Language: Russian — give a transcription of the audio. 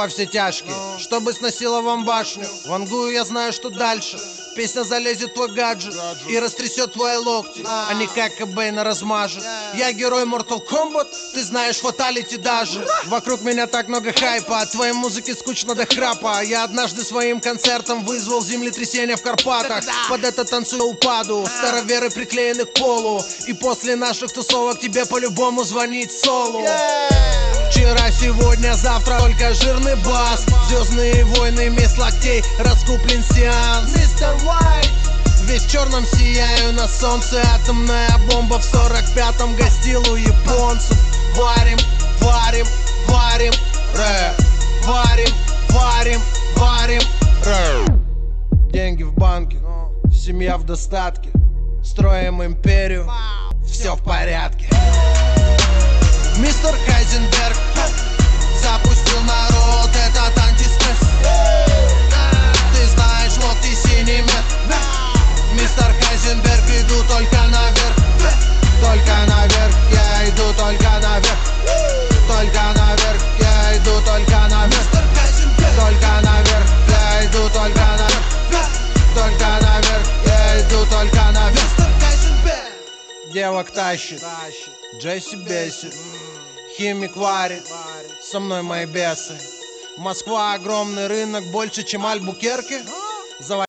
во все тяжкие, чтобы сносила вам башню. Вангую, я знаю, что дальше. Песня залезет в твой гаджет и растрясет твои локти, а не как Кобейна размажет. Я герой Mortal Kombat, ты знаешь фаталити даже. Вокруг меня так много хайпа, от твоей музыки скучно до храпа. Я однажды своим концертом вызвал землетрясение в Карпатах. Под это танцую упаду, староверы приклеены к полу. И после наших тусовок тебе по-любому звонить солу. Вчера, сегодня, завтра только жирный бас. Звездные войны, месть локтей, раскуплен сеанс. Мистер Уайт, весь в черном сияю на солнце. Атомная бомба в 45-м гостил у японцев. Варим, варим, варим, варим, варим, варим, деньги в банке, семья в достатке. Строим империю, все в порядке. Мистер Хайзенберг запустил народ этот антистресс. Ты знаешь, локти синий мед. Мистер Хайзенберг, иду только наверх. Только наверх, я иду только наверх. Только наверх, я иду только наверх. Только наверх, я иду только наверх. Только наверх, я иду только наверх. Девок тащит, Джесси бесит, химик варит, со мной мои бесы. Москва огромный рынок, больше, чем Альбукерке.